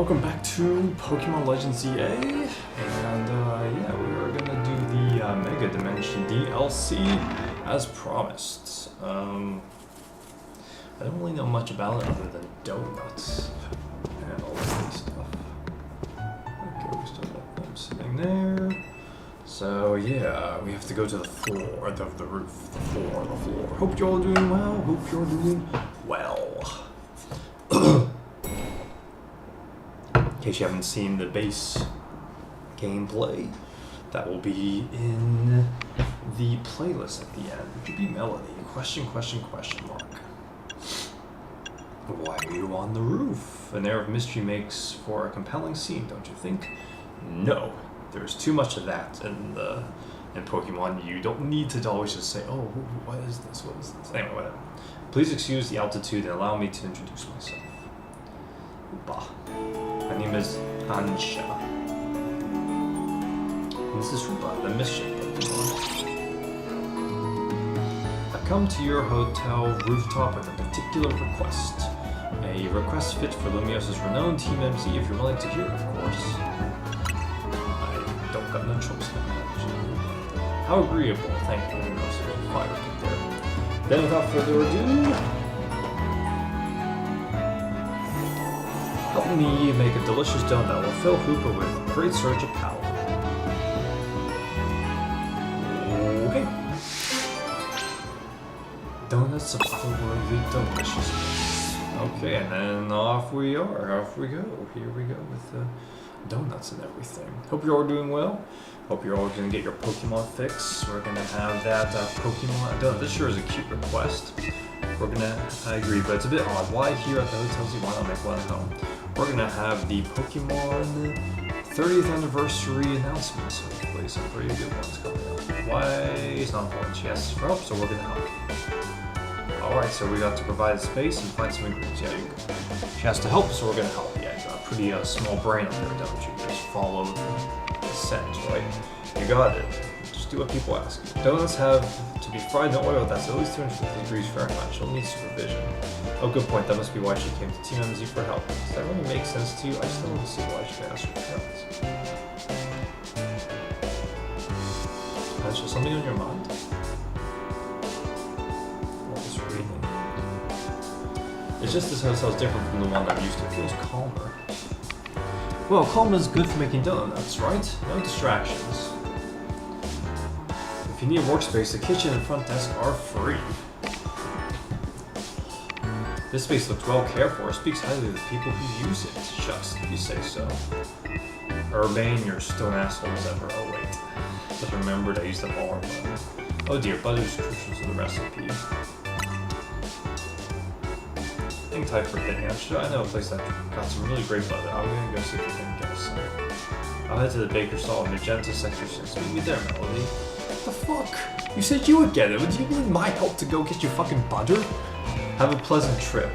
welcome back to Pokemon Legends EA, and yeah, we are gonna do the Mega Dimension DLC as promised. I don't really know much about it other than donuts and all that good stuff. Okay, we still got them sitting there. So yeah, we have to go to the floor, the roof, the floor. Hope you're all doing well. Hope you're doing well. In case you haven't seen the base gameplay, that will be in the playlist at the end. It could be Melody. Question mark. Why are you on the roof? An air of mystery makes for a compelling scene, don't you think? No. There's too much of that in Pokemon. You don't need to always just say, oh, what is this? Anyway, whatever. Please excuse the altitude and allow me to introduce myself. Bah. My name is Ansha. And this is Rupa, the Mischief Pokemon. I come to your hotel rooftop with a particular request. A request fit for Lumios's renowned Team MC if you're willing to hear it, of course. I don't got no choice now. How agreeable, thank you, Lumios. Fire pit there. Then without further ado, help me make a delicious donut that will fill Hooper with a great surge of power. Okay. Donuts of otherworldly deliciousness. Okay, and then off we go. Here we go with the donuts and everything. Hope you're all doing well. Hope you're all gonna get your Pokemon fix. We're gonna have that Pokemon donut. This sure is a cute request. I agree, but it's a bit odd. Why here at the hotels? Why not make one at home? We're gonna have the Pokemon 30th anniversary announcements. Hopefully some pretty good ones coming up. Why? It's not important. She asks for help, so we're gonna help. Alright, so we got to provide space and find some ingredients. Yeah, she has to help, so we're gonna help. Yeah, you got a pretty small brain up there, don't you? Just follow the scent, right? You got it. Just do what people ask. Donuts have to be fried in oil that's at least 250 degrees Fahrenheit. She'll need supervision. Oh, good point. That must be why she came to Team MZ for help. Does that really make sense to you? I still don't see why she asked for help. Is there something on your mind? What was reading? It's just this hotel's different from the one I'm used to. It feels calmer. Well, calm is good for making donuts, right? No distractions. If you need a workspace, the kitchen and front desk are free. This space looks well cared for. It speaks highly of the people who use it. Shucks, if you say so. Urbane, you're still an asshole as ever. Oh wait. Just remembered I used up all our butter. Oh dear, butter's crucial to the recipe. Hang tight for a bit, Ansha. I know a place that got some really great butter. I'm gonna go see if we can get some. I'll head to the baker's stall in Magenta Sector 6. Meet me there, Melody. What the fuck? You said you would get it. Would you need my help to go get your fucking butter? Have a pleasant trip.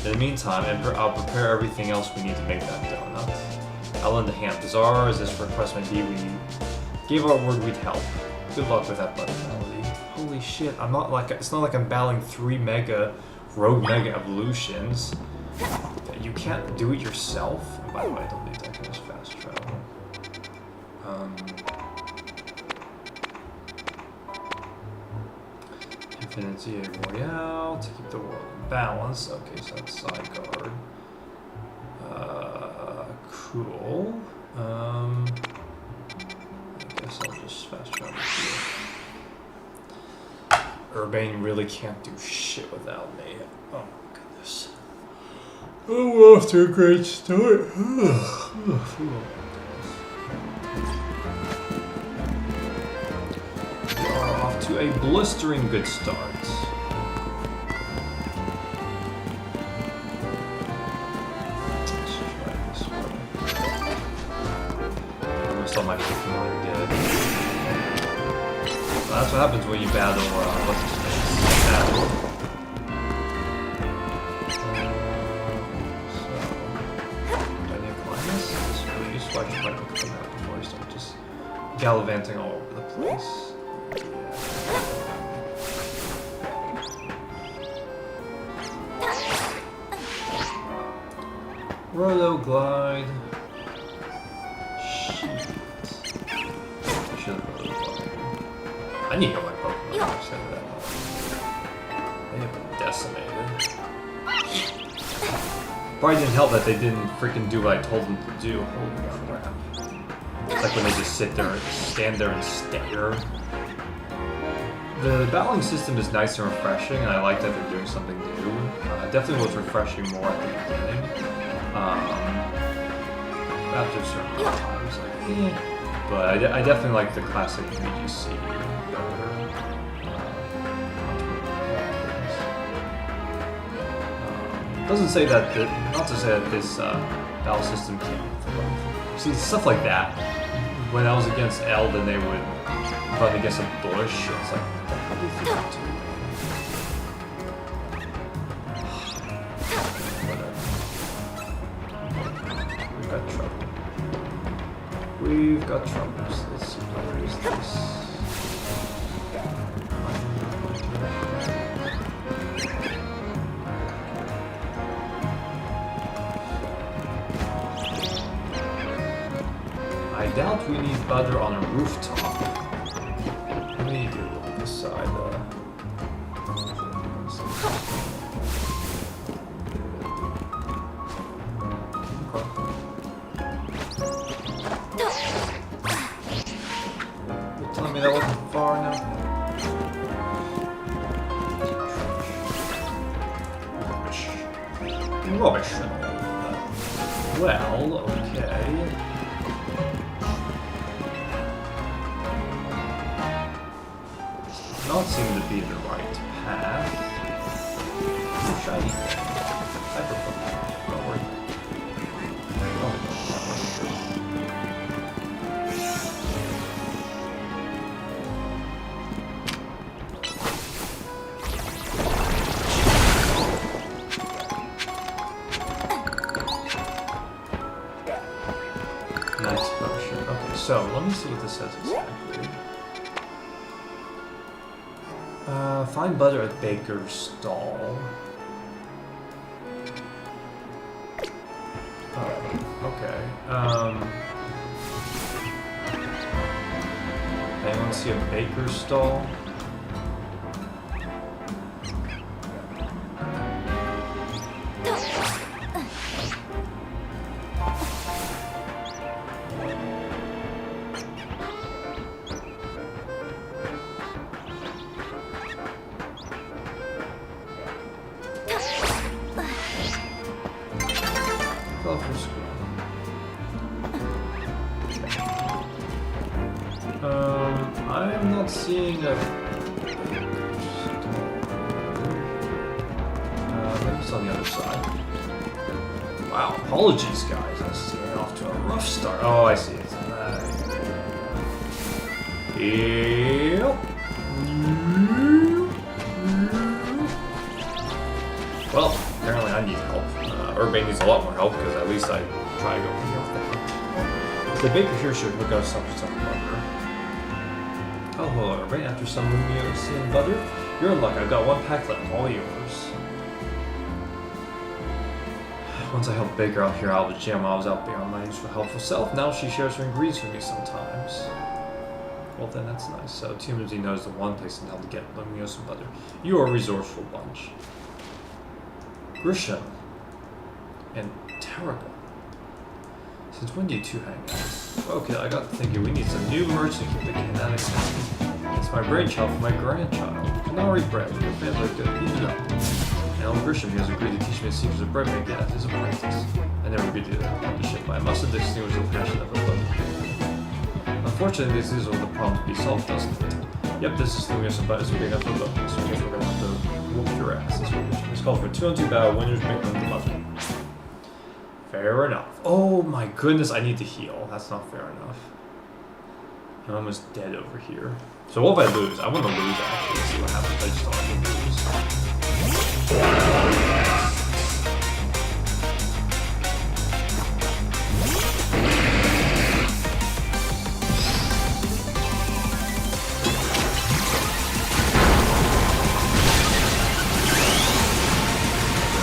In the meantime, I'll prepare everything else we need to make that donut. I'll lend a hand. Bizarre as this request may be, we gave our word we'd help. Good luck with that butter, Melody. Holy shit, it's not like I'm battling 3 rogue mega evolutions. You can't do it yourself. And by the way, I don't need that kind of fast travel. Infinity Royale to keep the world in balance. Okay, so that's side guard. Cool. I guess I'll just fast travel here. Urbane really can't do shit without me. Oh my goodness. Oh, off to a great start. Off to a blistering good start. Let's try this one. Almost all my Pokemon are dead. So that's what happens when you battle what's his face? Do I need to climb this? This is really useful. I can probably look at the map before I start just gallivanting all over the place. Roto Glide. Shit. I should have Roto Glide. I need to heal my Pokemon. I said that. They have been decimated. Probably didn't help that they didn't freaking do what I told them to do. Holy crap. It's like when they just sit there and stand there and stare. The battling system is nice and refreshing, and I like that they're doing something new. Definitely was refreshing more at the beginning. After certain times, like, but I definitely like the classic VGC better. Doesn't say that, not to say that this battle system can't. See, stuff like that. When I was against Eld and they would run against a bush, it's like, how do you think that too? Whatever. We've got troubles. Let's see how to use this. I doubt we need butter on a rooftop. Let me do it on this side. You're telling me that wasn't far enough? Rubbish. Rubbish and all that. Well, okay. Not seem to be the right path. Ooh, shiny. Hyper Pokemon. Don't worry. Nice potion. Okay, so let me see what this says exactly. Find butter at baker's stall. Oh, okay. Anyone see a baker's stall? I'm not seeing a... maybe it's on the other side. Wow, apologies guys, I'm steering off to a rough start. Oh, I see it. Yep. Well, apparently I need help. Urbane needs a lot more help because at least I try to go in here with that. The baker here should hook us up with some butter. Oh, hello, Urbane. After some Lumiosa and butter, you're in luck. I've got one pack left, all yours. Once I helped Baker out here out of the gym, I was out beyond my useful helpful self. Now she shares her ingredients with me sometimes. Well then, that's nice. So TMZ knows the one place in hell to get Lumiosa butter. You are a resourceful bunch. Grisham and Terrible. Since when do you two hang out? Okay, I got thinking we need some new merch to keep the kinetics happy. It's my brainchild for my grandchild. Canary bread. Your family are good. Eat it up. And Alan Grisham has agreed to teach me the secrets of bread making as his apprentice. I never agreed to that apprenticeship, but I must have distinguished the passion of a book. Unfortunately, this is what the problem to be solved, doesn't it? Yep, this is Lumiosa butter is big enough for both. So I guess we're gonna have to whoop your ass. That's what it's called for 2-on-2 battle. Winners make them the mother. Fair enough. Oh my goodness, I need to heal. That's not fair enough. I'm almost dead over here. So what if I lose? I want to lose actually. See what happens. I just don't want to lose.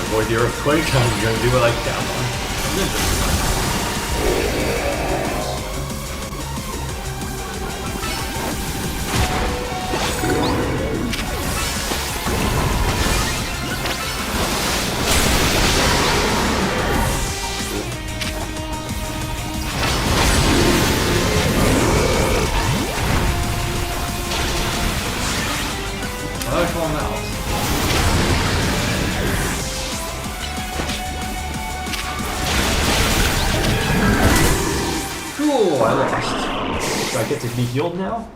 Avoid the earthquake. I'm gonna do what I can. Cool, I lost. Do I get to be healed now?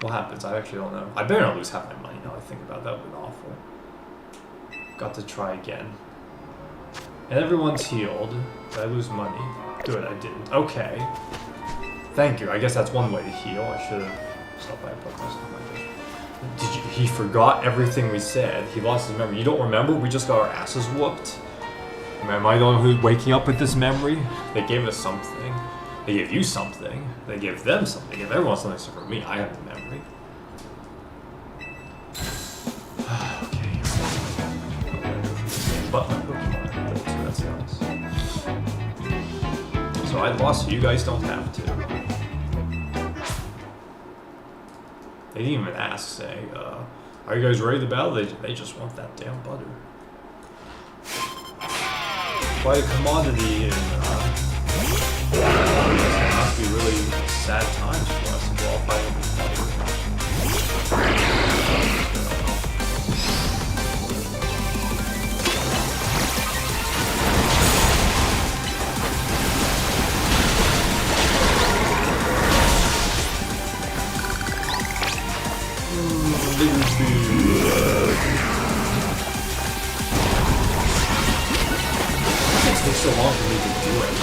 What happens? I actually don't know. I better not lose half my money now I think about it. That would have been awful. Got to try again. And everyone's healed. Did I lose money? Good, I didn't. Okay. Thank you. I guess that's one way to heal. I should have stopped by a Pokemon. He forgot everything we said. He lost his memory. You don't remember? We just got our asses whooped. Am I the one who's waking up with this memory? They gave us something. They gave you something. They gave them something. They gave everyone something except for me. I have the memory. Okay. But my Pokemon. That's nice. So I lost, so you guys don't have to. They didn't even ask, say, are you guys ready to battle? They just want that damn butter. Quite a commodity in it must be really sad times for us to go all fighting with butter. It takes so long for me to do it.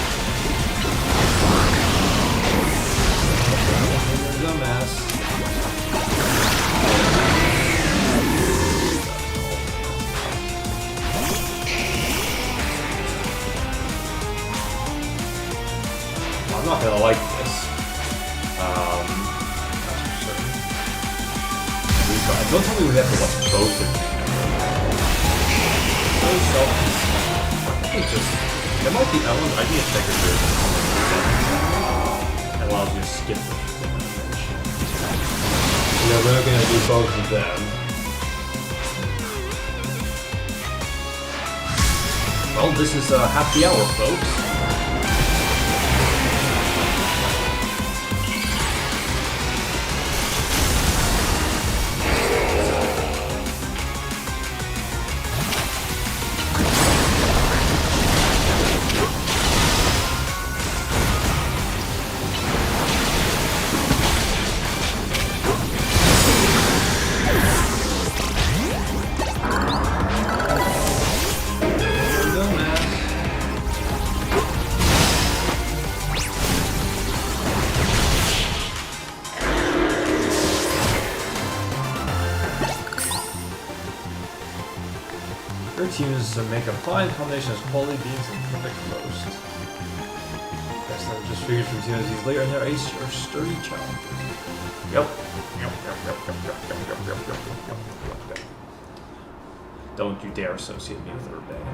Dumbass. I'm not gonna like this. That's for certain. Don't tell me we have to watch both of them. So selfish. I think just there might be elements. I need to check if there's that allows you to skip the animation. Yeah, we're not gonna do both of them. Well, this is happy hour, folks. Teams make a fine combination of quality beans and perfect roast. Best that just figures from teams these later in their ace or sturdy challengers. Yep. Don't you dare associate me with Urbane.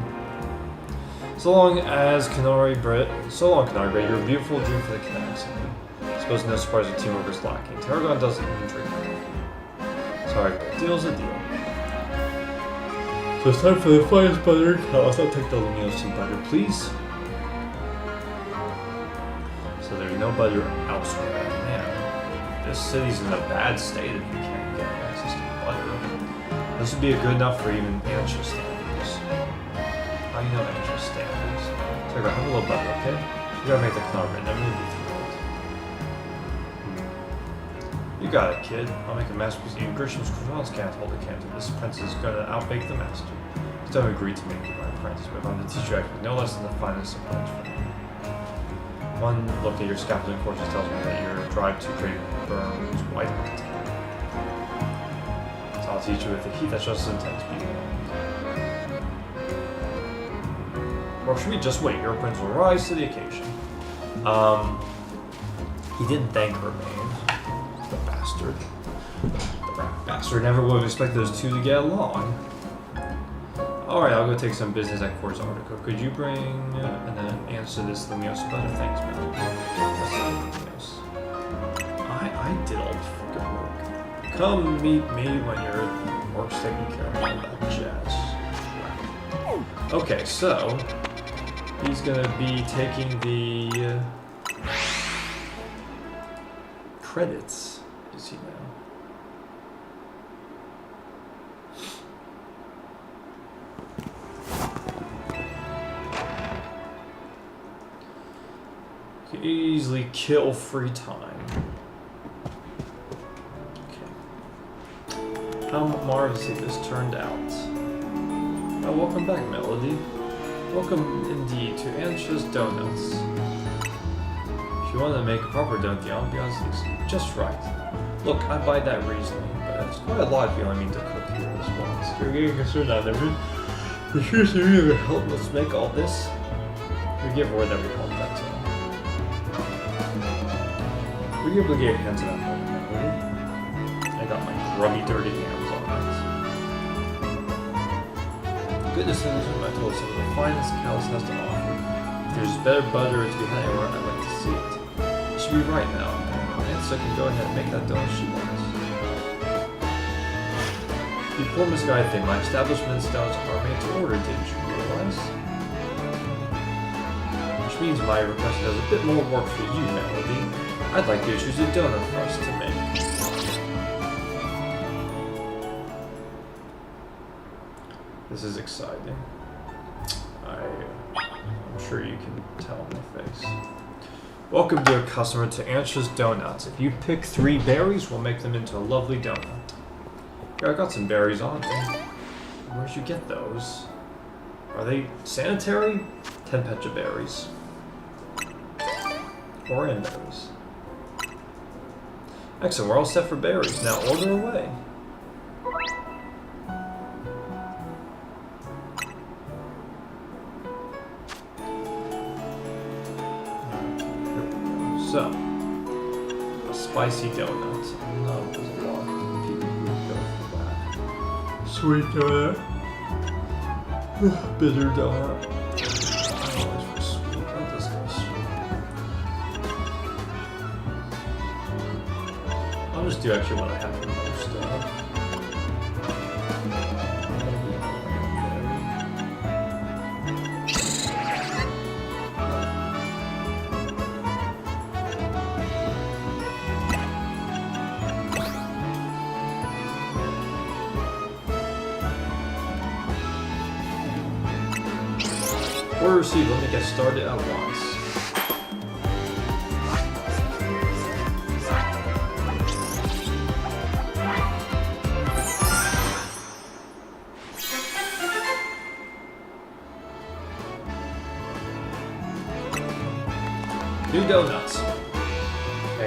So long, Canary Brit, you're a beautiful dream for the Kinetics. I suppose no surprise your teamwork is lacking. Tarragon doesn't even drink coffee. Sorry, but deal's a deal. So it's time for the finest butter. I'll take the Luminos tea butter, please. So there's no butter elsewhere. Man, this city's in a bad state if you can't get access to butter. This would be good enough for even anxious standards. How do you know anxious standards? So have a little butter, okay? You gotta make the Knarvin, I'm gonna be thrilled. You got it, kid. I'll make a masterpiece. Even Grisham's croissants can't hold a candle. This apprentice is gonna outbake the master. He's done agreed to make you my apprentice, but I'm the teacher act with no less than the finest of punishment. One look at your scaffolding courses tells me that your drive to create burns white hot. So I'll teach you with the heat that's just as intense being warmed. Or should we just wait? Your prince will rise to the occasion. He didn't thank Urbane. The bastard. The rat bastard never would have expected those two to get along. Alright, I'll go take some business at Court's article. Could you bring and then answer this Lemios letter? Thanks, man. That's I did all the fucking work. Come meet me when your work's taken care of, all that jazz. Okay, so he's gonna be taking the credits. Is he now? Easily kill free time. Okay. How marvelously this turned out. Oh, welcome back, Melody. Welcome indeed to Antra's Donuts. If you want to make a proper donut, the ambiance is just right. Look, I buy that reasoning, but it's quite a lot if you only mean to cook here as well. You're getting concerned on everything. You sure you really help us make all this? We give her whatever we help that to. Were you able to get your hands on that moment, Melody? I got my grubby, dirty hands on it. Goodness knows what I told some of the finest Callus has to offer. If there's better butter to be had anywhere, I'd like to see it. It should be right now. Ansa can go ahead and make that donut she wants. You poor misguided thing, my establishment's donuts are made to order, didn't you realize? Which means my request does a bit more work for you, Melody. I'd like you to choose a donut for us to make. This is exciting. I'm sure you can tell in my face. Welcome, dear customer, to Antra's Donuts. If you pick 3 berries, we'll make them into a lovely donut. Here, I got some berries on me. Where'd you get those? Are they sanitary? 10 pecha berries. Or in those. Excellent, we're all set for berries. Now order away. So, a spicy donut. I know there's a lot of people who go for that. Sweet donut. Bitter donut. I'm always for sweet. Let this go sweet. I'll just do actually what I have the most of. Order received. Let me get started at once. New donuts. A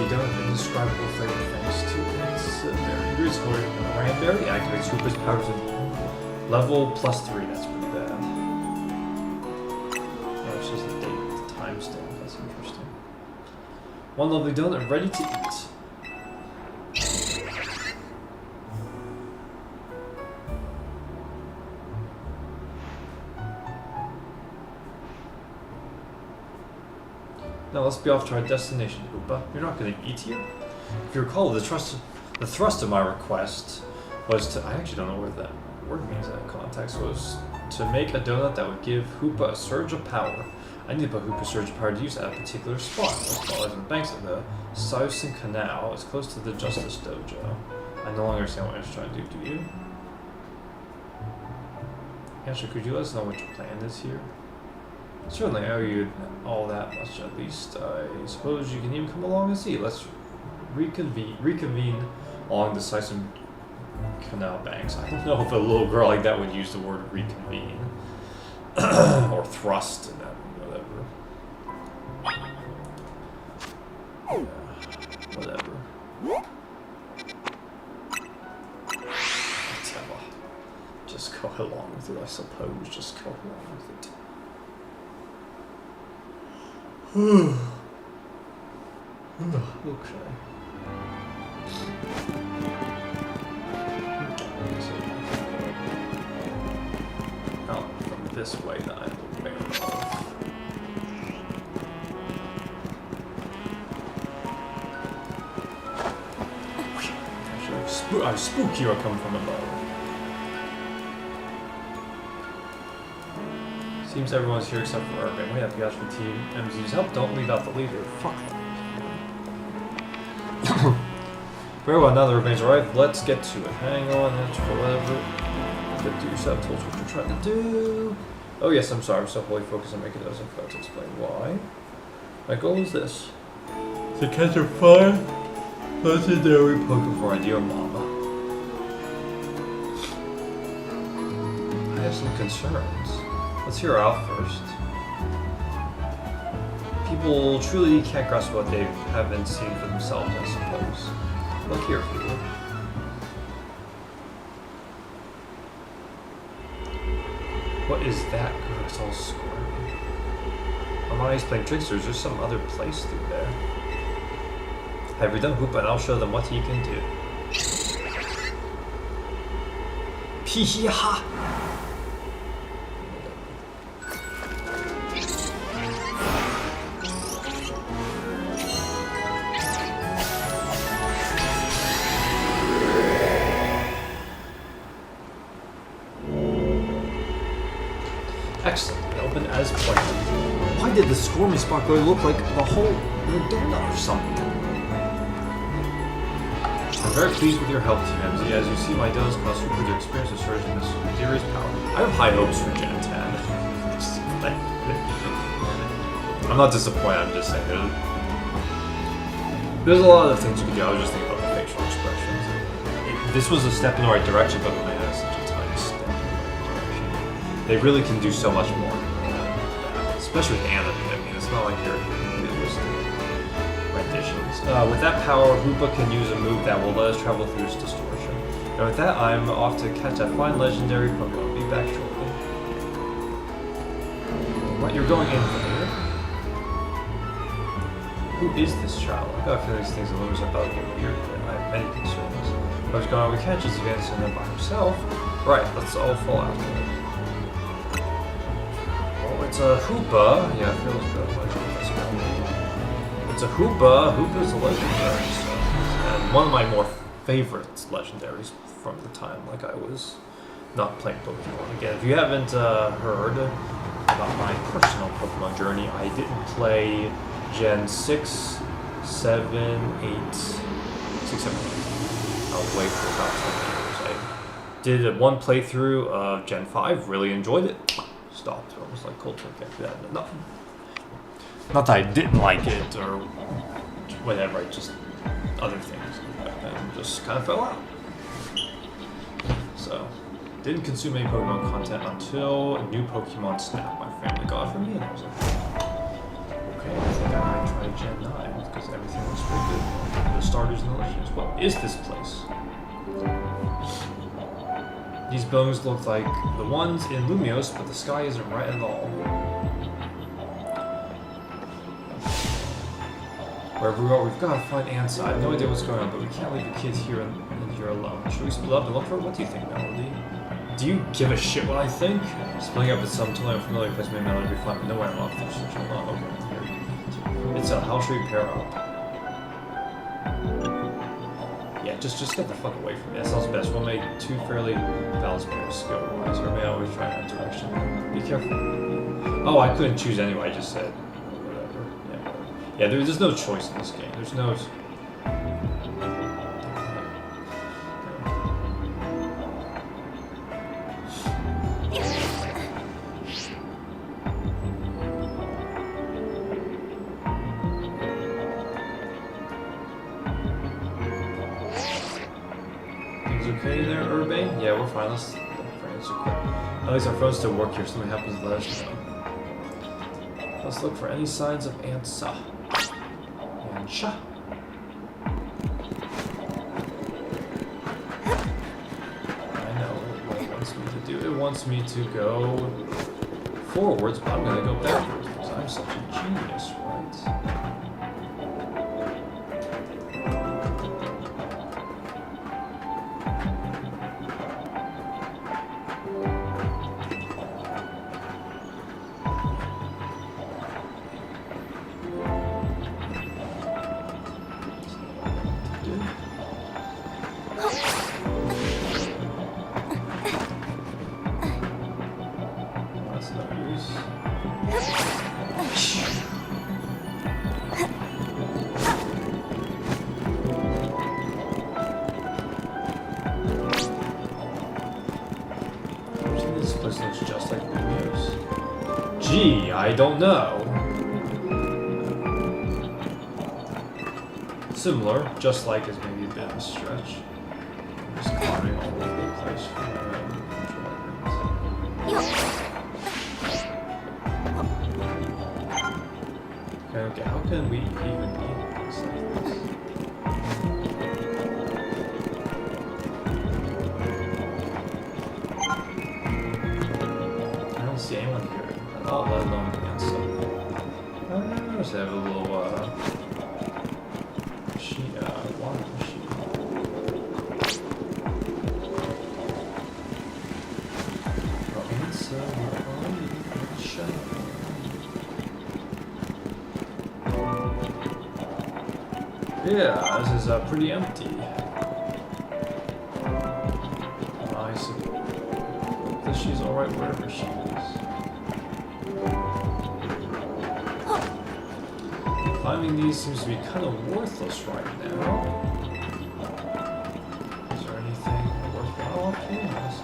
donut indescribable flavor thanks to its very useful cranberry activates Hooper's powers of level +3. That's pretty bad. Oh, it's just the date, the timestamp. That's interesting. One lovely donut ready to eat. Now let's be off to our destination, Hoopa. You're not going to eat here? If you recall, the thrust of my request was to... I actually don't know what that word means in that context. Was to make a donut that would give Hoopa a surge of power. I need to put Hoopa's surge of power to use at a particular spot. As well as in the banks of the Sausen Canal. It's close to the Justice Dojo. I no longer understand what I was trying to do you? Answer, could you let us know what your plan is here? Certainly, I owe you all that much at least. I suppose you can even come along and see. Let's reconvene along the Sison Canal banks. I don't know if a little girl like that would use the word reconvene. Or thrust in that, whatever. Yeah, whatever. Whatever. Just go along with it, I suppose. Just go along with it. Okay. this way that I'm aware of. Actually, spook you are coming from above. Seems everyone's here except for Urban. We have to ask for Team MZ's help. Don't leave out the leader. Fuck. Very well, now the remains arrived. Let's get to it. Hang on, that's for whatever. Get to yourself. Told us what you're trying to do. Oh yes, I'm sorry. I'm so wholly focused on making those. I forgot to explain why. My goal is this: to catch a 5 legendary Pokemon for Ideal Mama. I have some concerns. Let's hear her out first. People truly can't grasp what they haven't seen for themselves, I suppose. Look here, people. What is that? God, it's all squirmy. Are my eyes playing tricks, or is there some other place through there? Have you done Hoopa, and I'll show them what he can do. Pee-ha! Excellent. Open as planned. Why did the squirmy spot really look like the hole in a donut or something? I'm very pleased with your help, Team MZ. As you see, my donuts cause super to experience a surge in this mysterious power. I have high hopes for Gen 10. I'm not disappointed, I'm just saying. There's a lot of things you can do. I was just thinking about the facial expressions. This was a step in the right direction, but man, that's such a tiny step in the right direction. They really can do so much more than that, especially with anime. I mean, it's not like you're realistic renditions. With that power, Hoopa can use a move that will let us travel through its distortion. And with that, I'm off to catch that fine legendary Pokemon. I'll be back shortly. What, you're going in there? Who is this child? I got a feeling these things are rumors about get weird, but I have many concerns. What's going on? We can't just advance him by himself. Right, let's all fall out. It's a Hoopa. Yeah, it feels good. It's a Hoopa. Hoopa's a legendary. And one of my more favorite legendaries from the time, like I was not playing Pokemon. Again, if you haven't heard about my personal Pokemon journey, I didn't play Gen 6, 7, 8, 6, 7, 8. I was away for about 10 years. I did one playthrough of Gen 5, really enjoyed it. Stopped. I was like, cold turkey after that. Not that I didn't like it or whatever, I just other things and just kind of fell out. So, didn't consume any Pokemon content until a new Pokemon Snap my family got for me, and I was like, okay, I think I might try Gen 9 because everything looks pretty good. The starters and the legends. What is this place? These buildings look like the ones in Lumios, but the sky isn't right at all. Wherever we are, we've got to find Ansa. I have no idea what's going on, but we can't leave the kids here in here alone. Should we split up and look for it? What do you think, Melody? Do you give a shit what I think? Splitting up at some totally unfamiliar place made Melody be fun, but no way I'm off. There's such a lot over here. It's a how should we pair up? Yeah, just get the fuck away from me. That sounds best. We'll make two fairly balanced pairs skill-wise, or may I always try in that direction. Be careful. Oh, I couldn't choose anyway. I just said whatever. Yeah, whatever. Yeah. There's no choice in this game. There's no. Okay there, Urbane? Yeah, we're fine. Let's look for answer quick. At least our phones still work here. If something happens, let us know. Let's look for any signs of Ansa. Ansa. I know what it wants me to do. It wants me to go forwards, but I'm gonna go backwards because I'm such a genius, right? Gee, I don't know. Similar, just like is maybe a bit of a stretch. I'm just climbing all over the place for my enjoyment. Okay, how can we even eat things like this? I don't see anyone here at all, let alone against them. I notice they have a little, water machine. Oh, inside, yeah, this is pretty empty. I suppose that she's alright wherever she is. Climbing these seems to be kind of worthless right now. Is there anything worthwhile up here? Yes.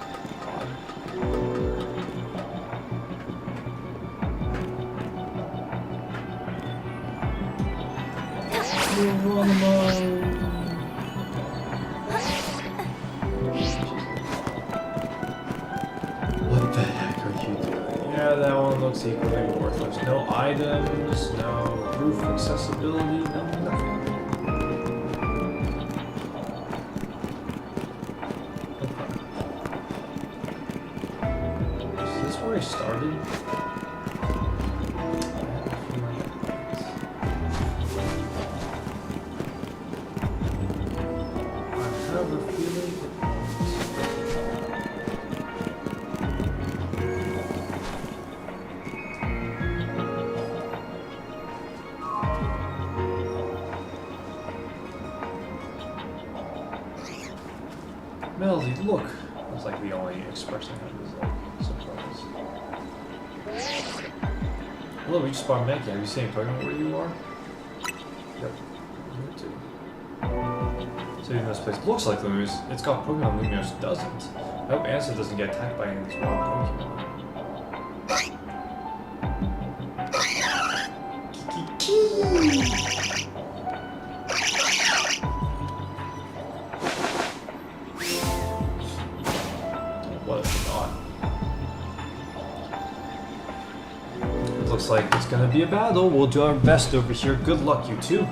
What the heck are you doing? Yeah, that one looks equally worthless. No items, no roof accessibility, no nothing. Okay. Is this where I started? Melody, look! It was like the only expression I had was like surprise. Hello, we just spawned Mankey. Have you seen Pokémon where you are? Yep. Me too. So even this place looks like Lumiose. It's got Pokemon, Lumiose doesn't. I hope Answer doesn't get attacked by any of these wild Pokemon. Looks like it's gonna be a battle. We'll do our best over here. Good luck, you two.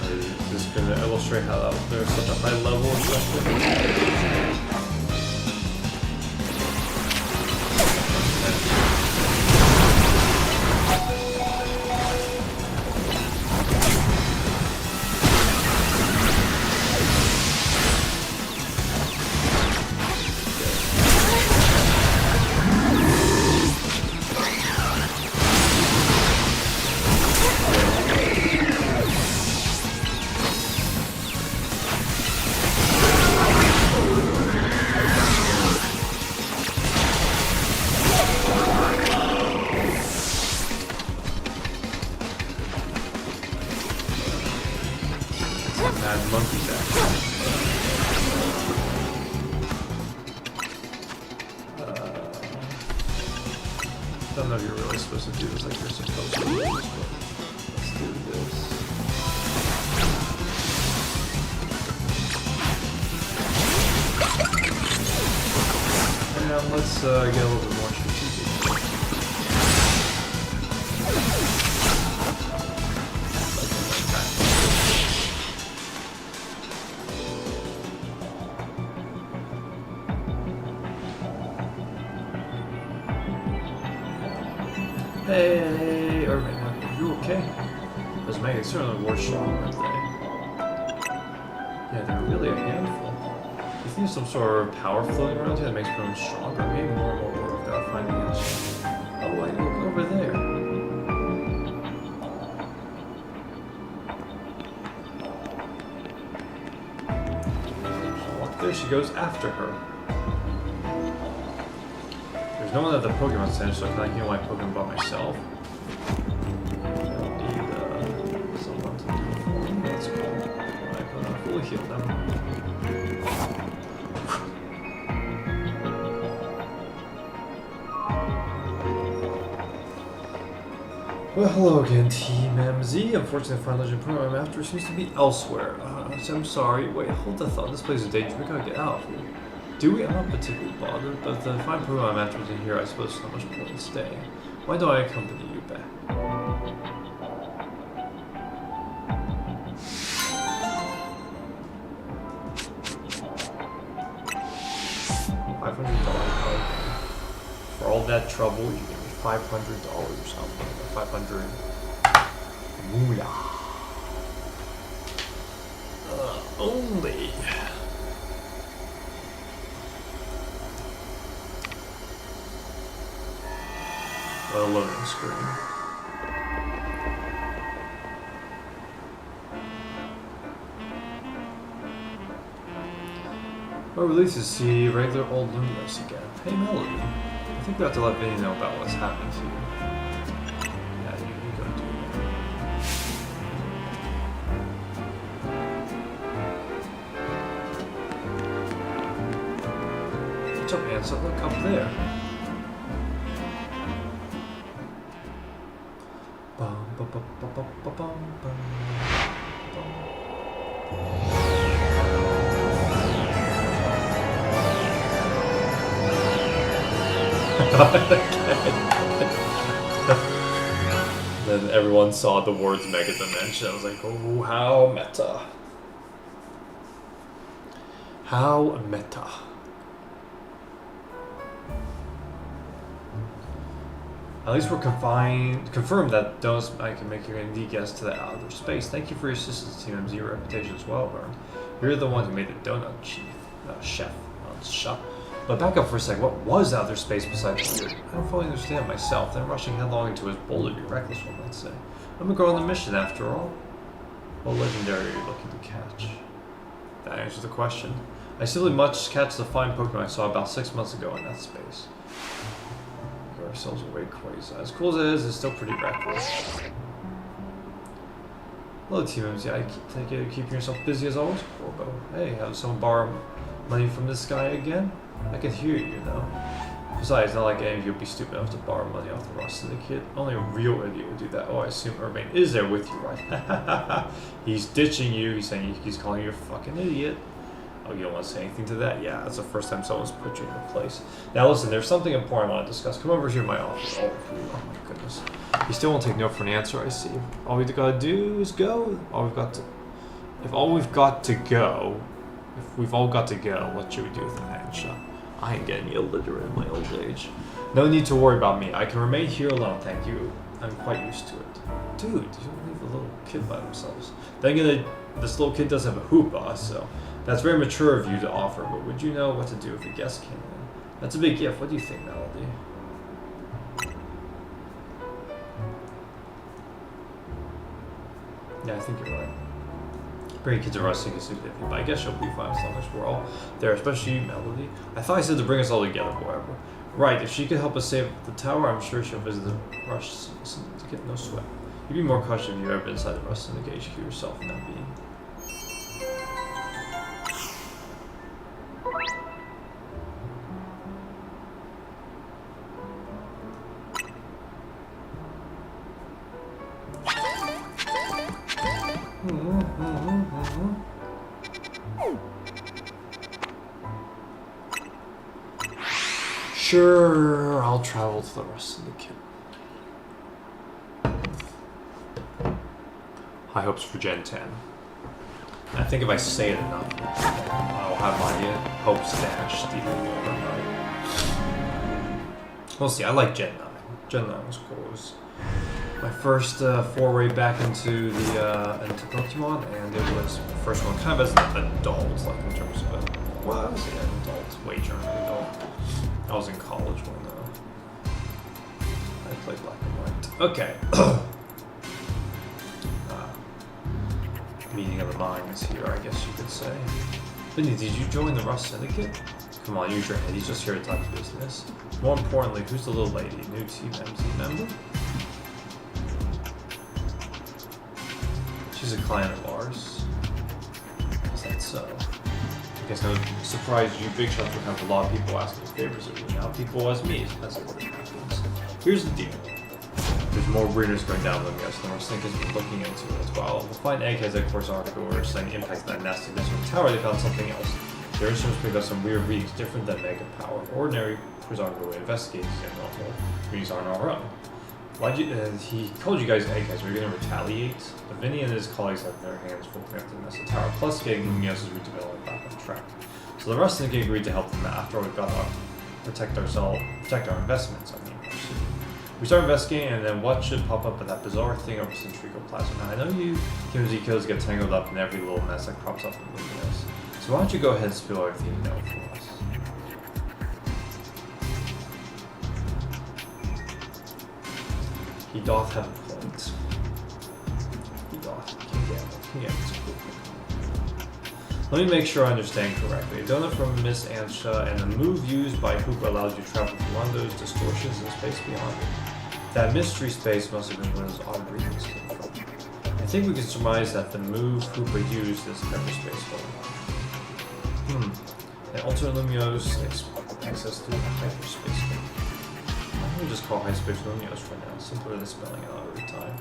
Is this gonna illustrate how there's such a high level of stuff? Monkey back. Don't know if you're really supposed to do this like you're supposed to do this, but let's do this. And let's get a little bit more strategic. Hey, or are you okay? Those maggots certainly were strong, aren't they? Yeah, they're really a handful. You think some sort of power floating around here that makes them stronger? Maybe more and more work without finding it. Oh, wait, look over there. Look, there she goes after her. There's no one at the Pokemon Center, so can I heal my Pokemon by myself? I don't need someone to Well, hello again, Team MZ. Unfortunately, the Final Legend program master seems to be elsewhere. So I'm sorry. Wait, hold the thought. This place is dangerous. We gotta get out of here. Do we? I'm not particularly bothered, but the fine program master isn't here. I suppose there's not much point in staying. Why don't I accompany you back? $500. For all that trouble, you give me $500 or something. 500 moolah. Only. A loading screen. What relief to see regular old Luminous again. Hey Melody, I think we have to let Vinny know about what's happening to you. Yeah, you go do that. What's up, Ansel? Look up there. Bum, bum, bum, bum, bum, bum, bum, bum. Then everyone saw the words Mega Dimension. I was like, oh, how meta. How meta. At least we're confirmed that those I can make your indeed guess to the outer space. Thank you for your assistance, Team MZ. Your reputation is well earned. You're the one who made the donut chef. But back up for a sec, what was outer space besides weird? I don't fully understand myself, then rushing headlong into his boulder would be reckless, one might say. I'm a girl on the mission after all. What legendary are you looking to catch? That answers the question. I simply must catch the fine Pokemon I saw about 6 months ago in that space. Ourselves are way crazy. As cool as it is, it's still pretty reckless. Hello, Team MZ. I take it keeping yourself busy as always, Corbo. Hey, have someone borrow money from this guy again? I can hear you, Besides, it's not like any of you would be stupid enough to borrow money off the Rust Syndicate. Only a real idiot would do that. Oh, I assume Urbane is there with you, right? He's ditching you. He's saying he's calling you a fucking idiot. Oh, you don't want to say anything to that? Yeah, that's the first time someone's put you in a place. Now listen, there's something important I want to discuss. Come over here to my office. Oh my goodness. You still won't take no for an answer, I see. All we gotta do is go. If all we've all got to go, what should we do with an handshot? I ain't getting illiterate in my old age. No need to worry about me. I can remain here alone, thank you. I'm quite used to it. Dude, you don't leave a little kid by themselves. Then again, this little kid does have a hoopah, so that's very mature of you to offer, but would you know what to do if a guest came in? That's a big gift. What do you think, Melody? Yeah, I think you're right. Bring kids to Rusty is stupid, but I guess she'll be fine as long as we're all there, especially you, Melody. I thought I said to bring us all together, however. Right, if she could help us save the tower, I'm sure she'll visit the Rush Syndicate, no sweat. You'd be more cautious if you've ever been inside the Rush Syndicate HQ yourself in that being. Sure, I'll travel to the rest of the kit. High hopes for Gen 10. I think if I say it enough, I'll have my hopes dashed even more, right? We'll see, I like Gen 9. Gen 9 was cool. It was my first foray back into the into Pokemon, and it was the first one kind of as an adult, like in terms of I was an adult, way younger than an adult. I was in college when I played Black and White. Okay. Meeting of the minds here, I guess you could say. Vinny, did you join the Rust Syndicate? Come on, use your head. He's just here to talk business. More importantly, who's the little lady? New Team MZ member? She's a client of ours. Is that so? I guess no surprise you big shots would have a lot of people asking favors of you. Now people as me, that's what happens. Here's the deal. There's more rumors going down Lumios, and Rusnik has been looking into it as well. We'll find eggheads at Course article where saying impact that nasty missile tower, they found something else. Their instruments picked up some weird readings different than mega power. Ordinary Course article would investigate these normal readings aren't our own. Why'd you, he called you guys eggheads, were you gonna retaliate? But Vinny and his colleagues had their hands full connected to the missile tower, plus getting Lumios' redevelopment back on track. So the Rusnik agreed to help them after all we've got to protect our investments, I mean. We start investigating, and then what should pop up with that bizarre thing over Centrico Plasma? Now, I know you Kimsey kills get tangled up in every little mess that crops up in Lumios. So why don't you go ahead and spill everything you know for us? He doth have a point. He doth. King Gambit's cool. Let me make sure I understand correctly. A donut from Miss Ansha and the move used by Hoopa allows you to travel through one of those distortions in space beyond it. That mystery space must have been where those odd readings came from. I think we can surmise that the move Hoopa used is hyperspace going. And alternate Lumios access through the hyperspace thing. Why don't we just call hyperspace Lumios for now? Simpler than spelling it out every time.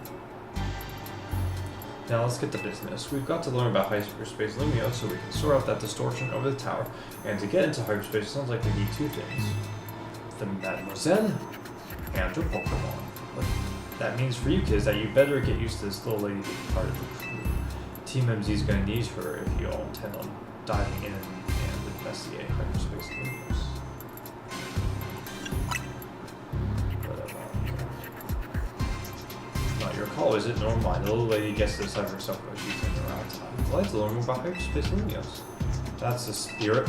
Now let's get to business. We've got to learn about hyperspace Lumios so we can sort out that distortion over the tower. And to get into hyperspace, it sounds like we need two things. The Mademoiselle and your Pokémon. What that means for you kids that you better get used to this little lady being part of the crew. Team MZ is going to need her if you all intend on diving in and investigating hyperspace Lumios. Not your call, is it? Nor mine. The little lady gets to decide for herself what she's in around time. I'd like to learn more about hyperspace Lumios. That's the spirit.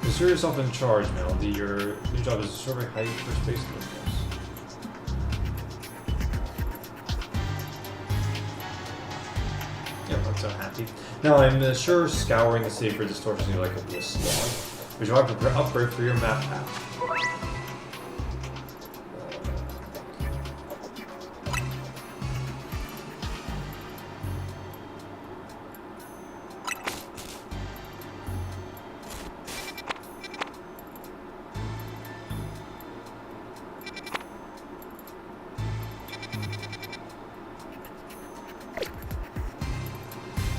Consider yourself in charge, Melody. Your new job is to survey hyperspace Lumios. Yep, I'm so happy. Now, I'm sure scouring the city for distortions you like will be a slog. Would you like to prepare an upgrade for your map path?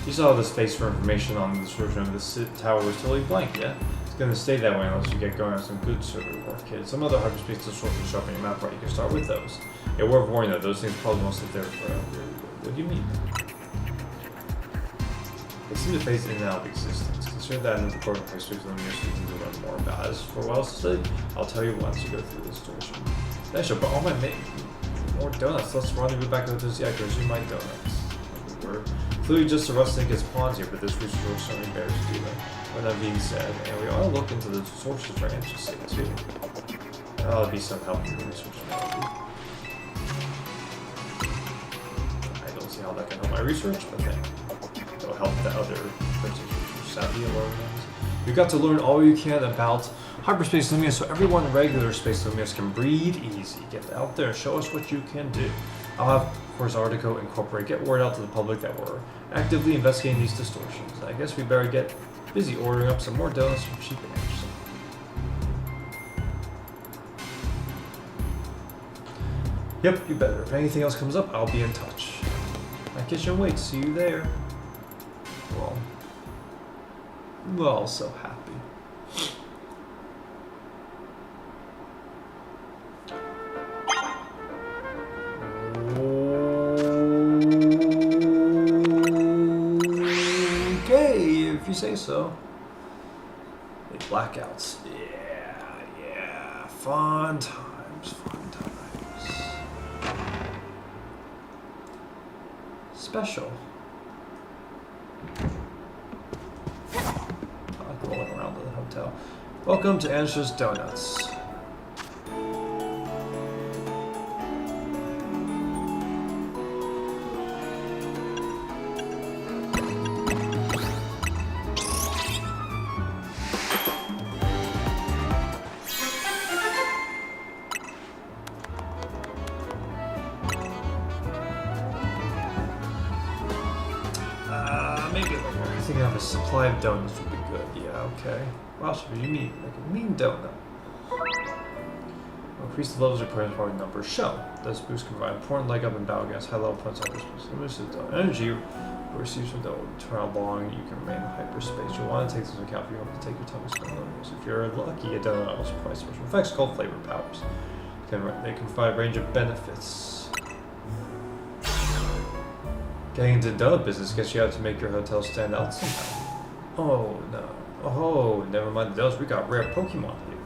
You saw the space for information on the description of this tower was totally blank yet. It's going to stay that way unless you get going on some good server work, kids. Some other hyperspace distortions show up on your map, right? You can start with those. Yeah, worth warning though, those things probably won't sit there forever. What do you mean? They seem to phase in and out of existence. Consider that in the core of hyperspace Lumios you can learn more about. As for what else to study, I'll tell you once you go through the distortion. Nice show, but all my more donuts. Let's rendezvous back with those yakkers. You might donuts. We're clearly just a Rusnik gets pawns here, but this resource certainly bears doing. With that being said, and we ought to look into the sources for answers too. That'll be some help in the research. I don't see how that can help my research, but then it'll help the other researchers savvy learn things. You've got to learn all you can about hyperspace Lumios so everyone in regular space Lumios can breathe easy. Get out there and show us what you can do. I'll have Course article incorporate, get word out to the public that we're actively investigating these distortions. I guess we better get busy ordering up some more donuts from Cheap and Anderson. Yep, you better. If anything else comes up, I'll be in touch. I can't wait to see you there. Well, so happy. If you say so. Hey, blackouts. Yeah. Fun times. Special. I like rolling around to the hotel. Welcome to Ansha's Donuts. A supply of donuts would be good. Yeah, okay. Wow, should you mean like a mean donut? Increase the levels according to the number shown. This boost can provide an important leg up in battle against high level opponents in hyperspace. Limited energy receives from the turn how long you can remain in hyperspace. You'll want to take this into account if you hope to take your time exploring levels. If you're lucky, you don't also provide special effects called flavor powers. They can provide a range of benefits. Getting into the donut business gets you out to make your hotel stand out somehow. Oh no. Oh, never mind the donuts. We got rare Pokémon here.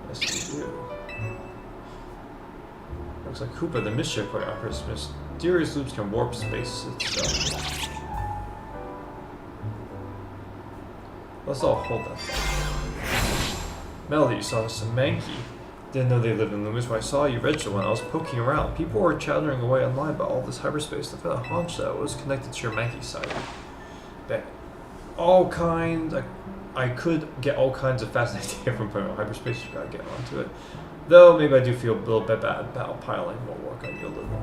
Yes, we do. Looks like Koopa the Mischief Pokemon offers mysterious loops can warp space itself. Let's all hold that thought. Melody, you saw some Mankey. Didn't know they lived in Loomis, but I saw you register when I was poking around. People were chattering away online about all this hyperspace. I found a hunch that was connected to your Mankey site. That all kinds, I could get all kinds of fascinating data from Pokémon hyperspace. You gotta get onto it. Though maybe I do feel a little bit bad about piling more work on you a little.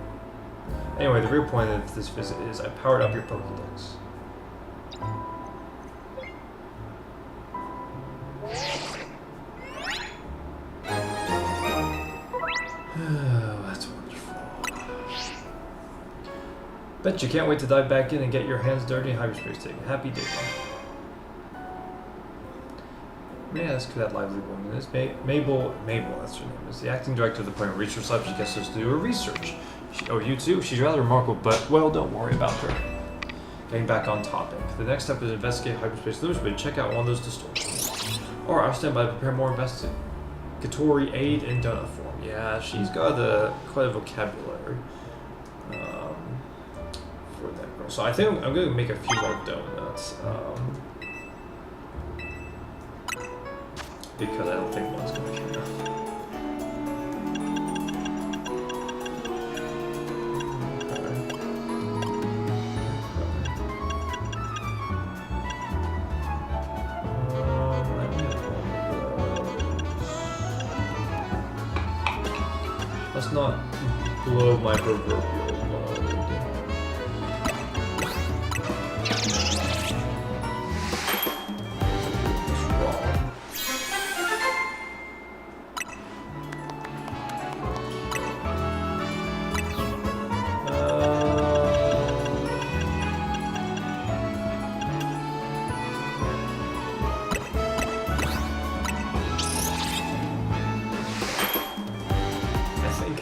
Anyway, the real point of this visit is I powered up your Pokédex. Oh, that's wonderful. Bet you can't wait to dive back in and get your hands dirty in hyperspace taking. Happy day, one. May I ask who that lively woman is? Mabel, that's her name, is the acting director of the Pokémon Research Lab. She gets us to do her research. You too? She's rather remarkable, but, well, don't worry about her. Getting back on topic. The next step is investigate hyperspace limits, but check out one of those distortions. Or I'll stand by to prepare more investigatory aid in donut form. Yeah, she's got quite a vocabulary for that girl. So I think I'm going to make a few more donuts. Because I don't think one's going to be enough. Let's not blow my proverbial load.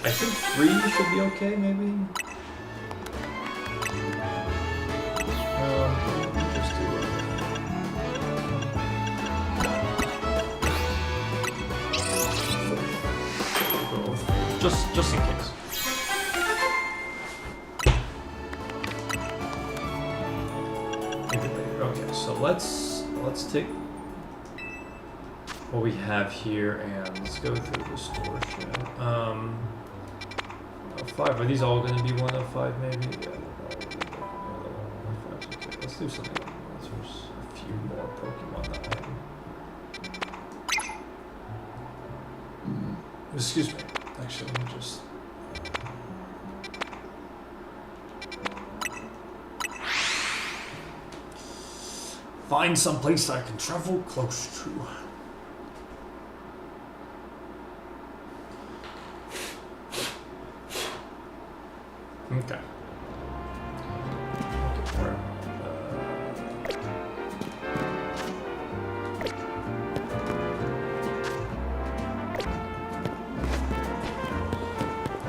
I think 3 should be okay, maybe? Just do just in case. Okay, so let's take what we have here and let's go through distortion. 5. Are these all going to be 1 of 5 maybe? Yeah, okay. Let's do something else. There's a few more Pokemon that I Excuse me. Actually, let me just... find some place I can travel close to. Okay.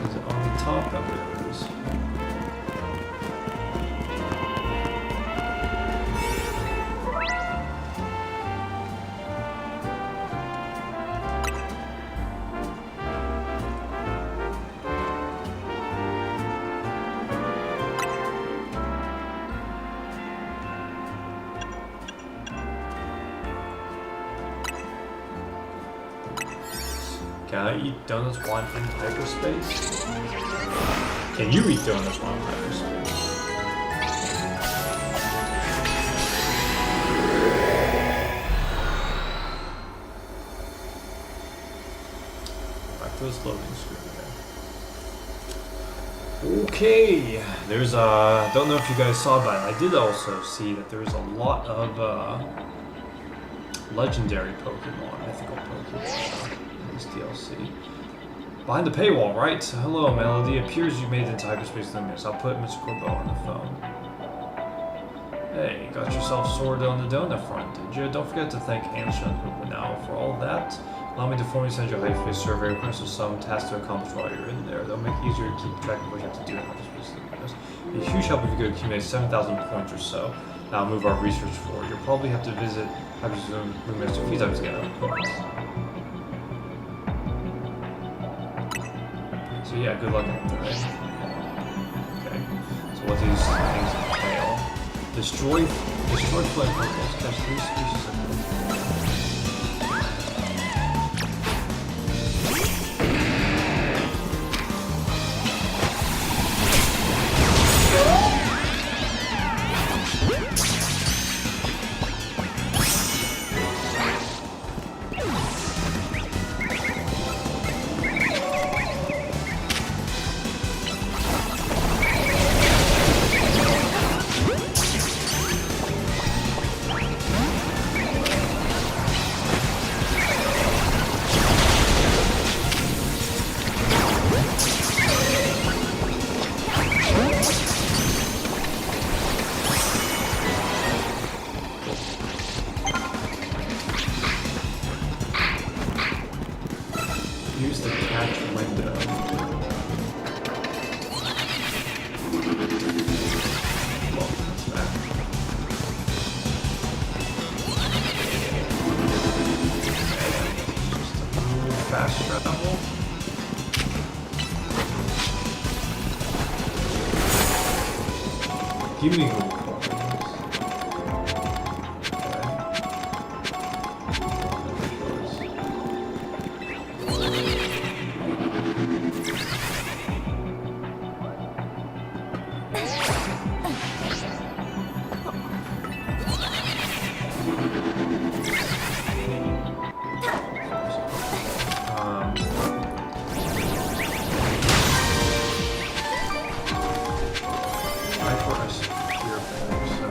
Is it on top of it? Can I eat donuts while I'm in hyperspace? Can you eat donuts while I'm in hyperspace? Back to this loading screen again. Okay, there's don't know if you guys saw, but I did also see that there's a lot of legendary Pokemon, mythical Pokemon. this DLC. Behind the paywall, right? Hello, Melody. It appears you made it into hyperspace limits. I'll put Mr. Corbell on the phone. Hey, got yourself sorted on the donut front, did you? Don't forget to thank Anshan now for all that. Allow me to formally send you a hyperspace survey request with some tasks to accomplish while you're in there. They'll make it easier to keep track of what you have to do in hyperspace limits. It'd be a huge help if you could accumulate 7,000 points or so. That'll move our research forward. You'll probably have to visit hyperspace limits a few times to get enough points. So yeah, good luck out there, right? Okay. So what do these things entail? Destroy flame portals. Catch 3 species of use the catch window. Well, that's that. Just fast travel. Give me good coins.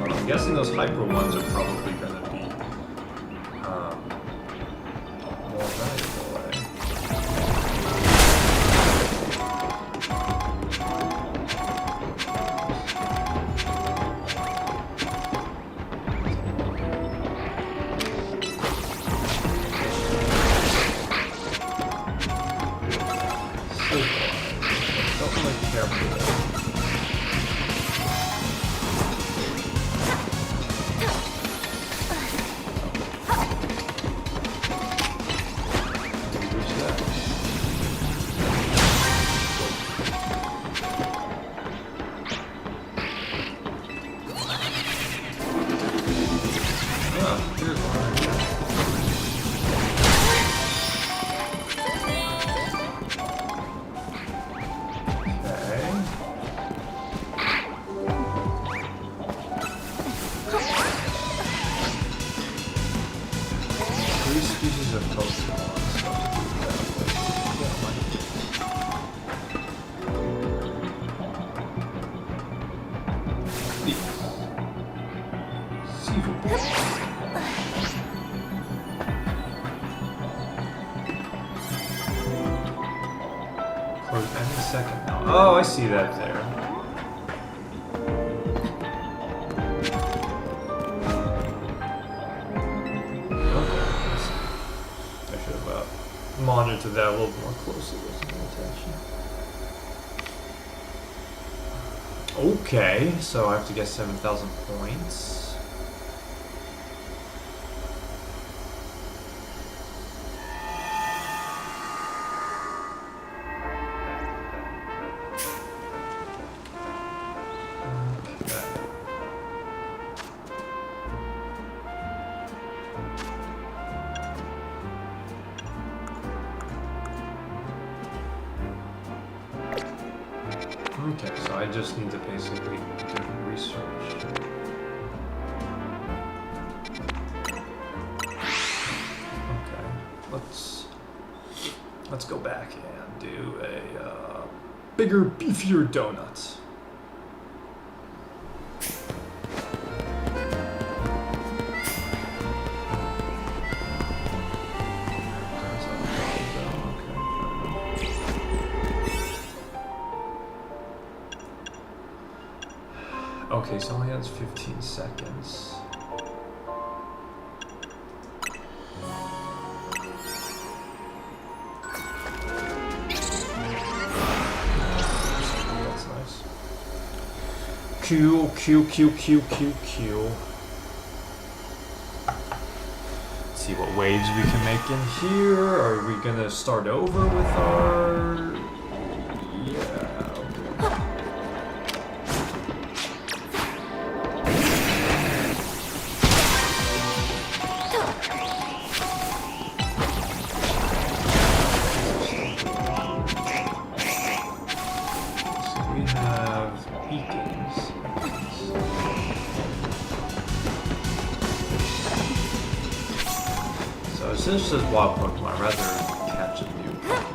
I'm guessing those hyper ones are probably going to be more valuable, eh? So don't really care for that. Species of Pokémon, so close any second now. Oh, I see that there. Monitor that a little more closely with some attention. Okay, so I have to get 7,000 points. Okay, so I just need to basically do research. Okay, let's go back and do a bigger, beefier donut. There's a Okay, so only has 15 seconds. That's nice. Q. See what waves we can make in here. Are we gonna start over with our... Yeah, okay. So we have beacons. So since this is wild Pokemon, I'd rather catch a new Pokemon.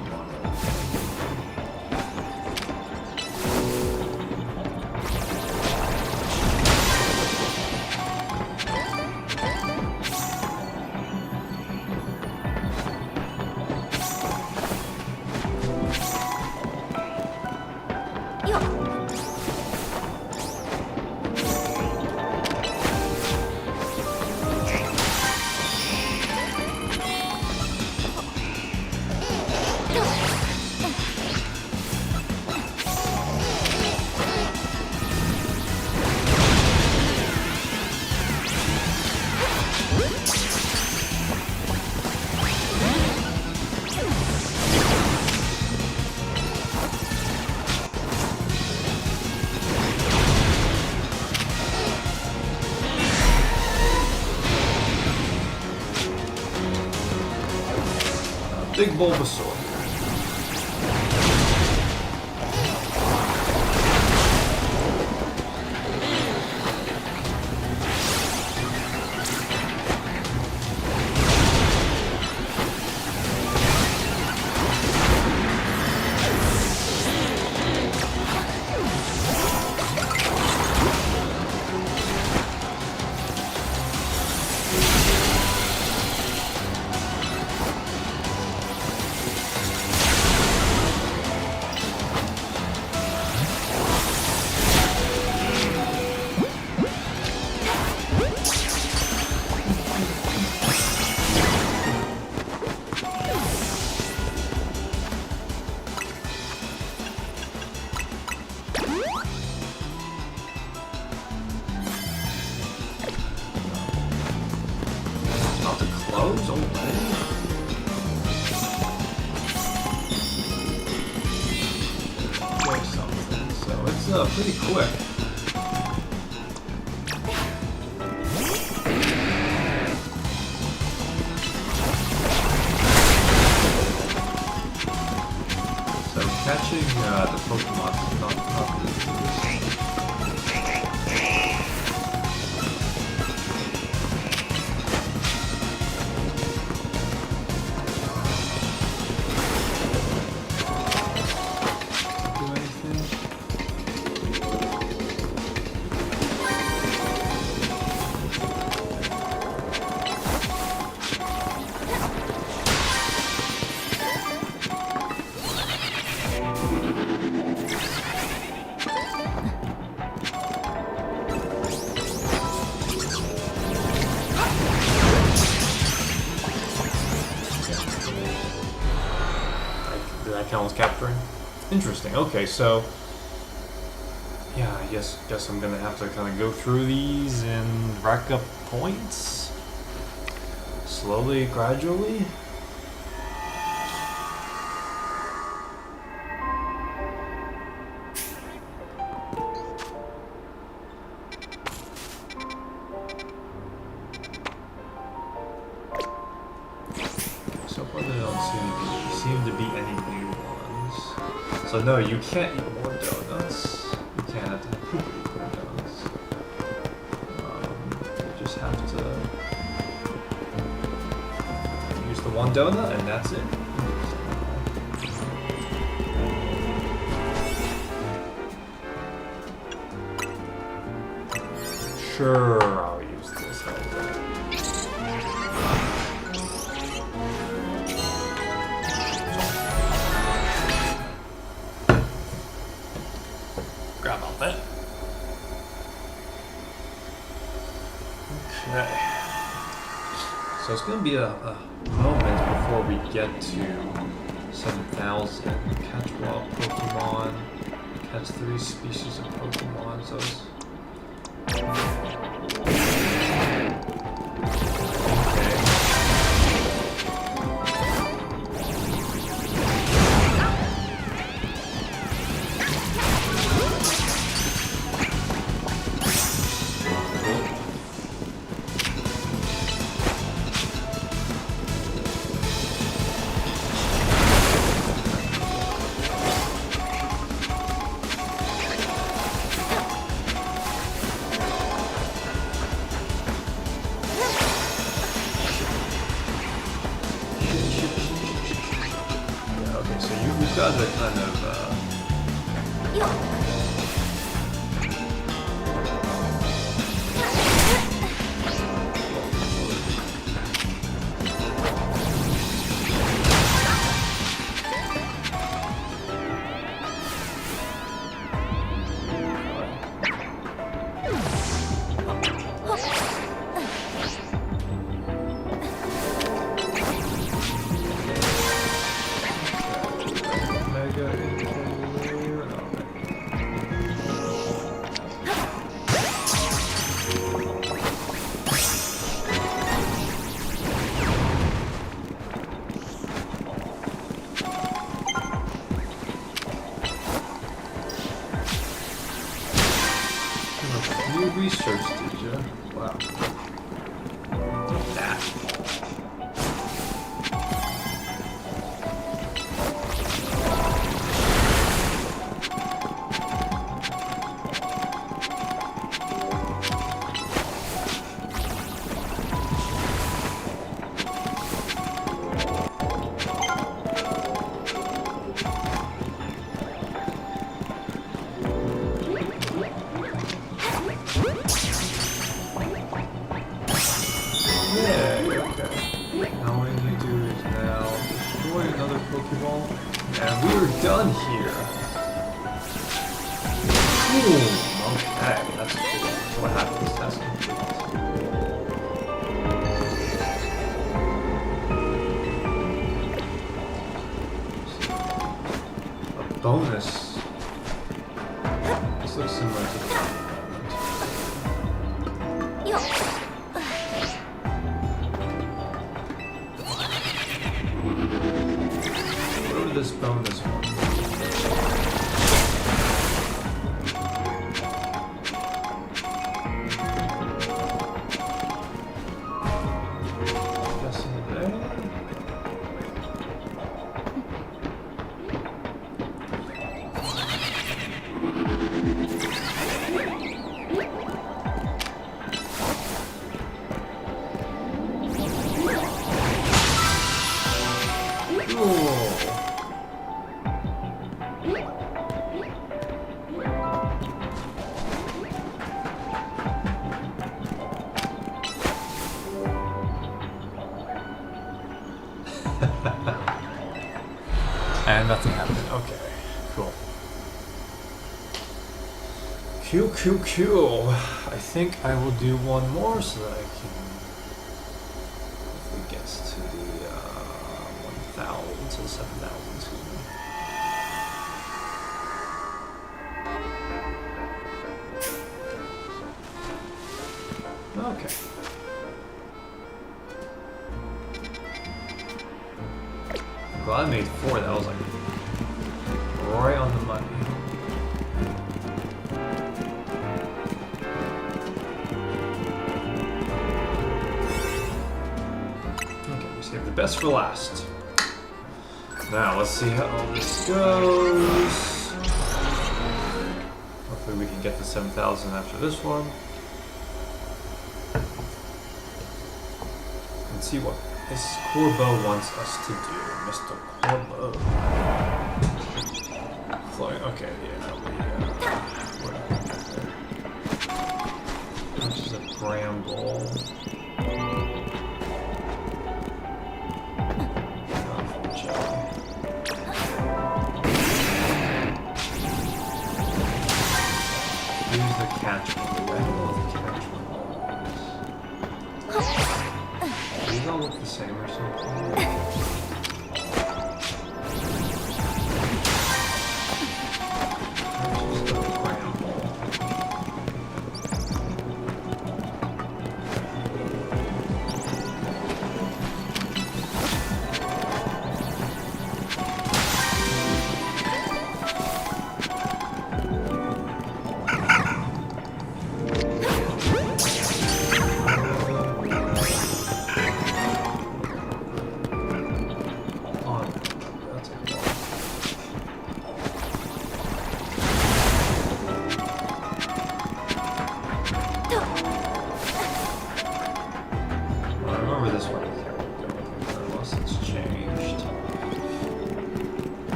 Big Bulbasaur. Close already? Or something, so it's pretty quick. So catching the Pokemon is not easy. Counts capturing. Interesting. Okay, so yeah, I guess I'm gonna have to kind of go through these and rack up points slowly, gradually. So far there don't seem to be any new ones. So no, you can't eat more donuts. You can't have more donuts. You just have to use the one donut and that's it. Sure, I'll use this. Grab out that. Okay. So it's going to be a moment before we get to 7,000. Catch wild Pokemon. Catch 3 species of Pokemon. So it's... Guys are kind of new research, did you? Wow. That. And we're done here. Ooh, okay, that's cool. So what happens? That's complete. A bonus. This looks similar to the this bonus one. Guessing there. And nothing happened. Okay, cool. Cool. I think I will do one more so that I can hopefully get to the 1,000 to 7,000. Excuse me. Okay. Well, I made 4. That was like right on the money. Okay, we saved the best for last. Now let's see how this goes. Hopefully we can get to 7,000 after this one. And see what this Corbo wants us to do. Mr. Corbo. Flying. Okay, yeah, this is a bramble. Use the catch one. I don't know what the catch one is. all look the same or something?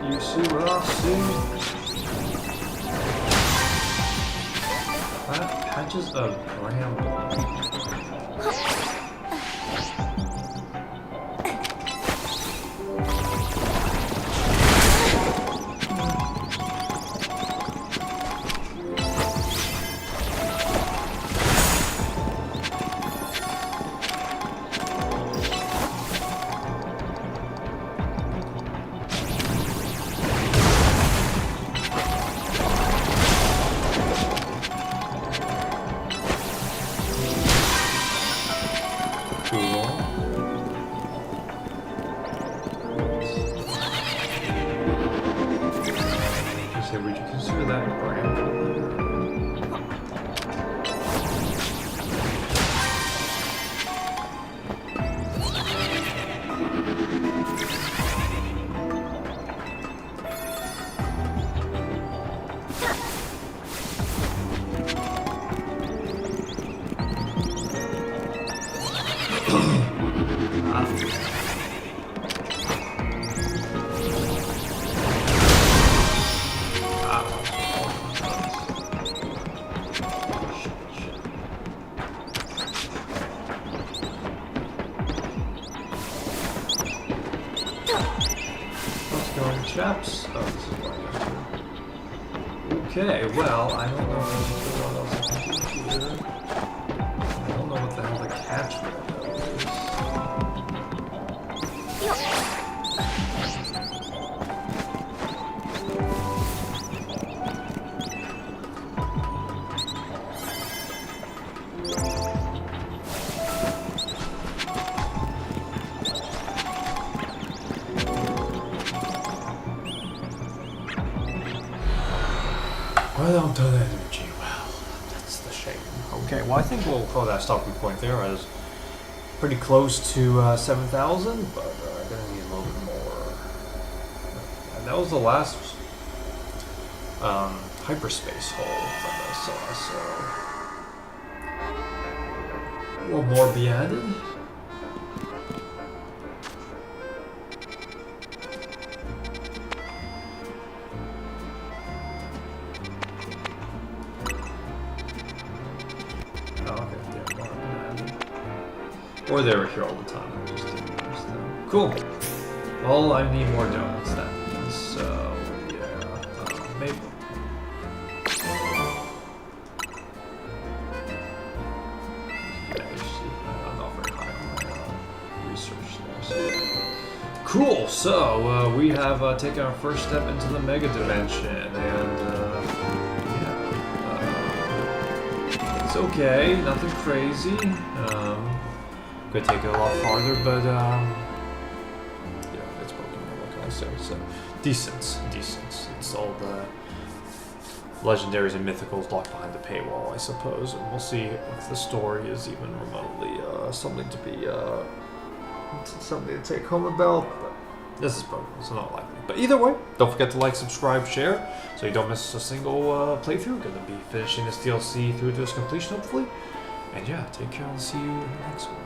You see what I see? Patches of bramble. Would you consider that bramble? Chaps. Oh, this is what I do. Okay, well, I don't know what else I can do here. I don't know what the hell the catch window is. I don't have energy. Well, that's the shame. Okay, well I think we'll call that stopping point there as pretty close to 7,000, but I'm gonna need a little bit more. And that was the last hyperspace hole that I saw, so will more be added? Or they were here all the time, I just didn't use them. Cool. Well, I need more donuts then. So, yeah, maybe. Yeah, you see, I'm not very high on my research there. So, yeah. Cool, so we have taken our first step into the Mega Dimension, and it's okay, nothing crazy. Could take it a lot farther, but yeah, it's Pokemon. What can I say? So decent. It's all the legendaries and mythicals locked behind the paywall, I suppose, and we'll see if the story is even remotely something to be something to take home about. But this is Pokemon, so not likely. But either way, don't forget to like, subscribe, share, so you don't miss a single playthrough. Gonna be finishing this DLC through to its completion, hopefully. And yeah, take care. I'll see you in the next one.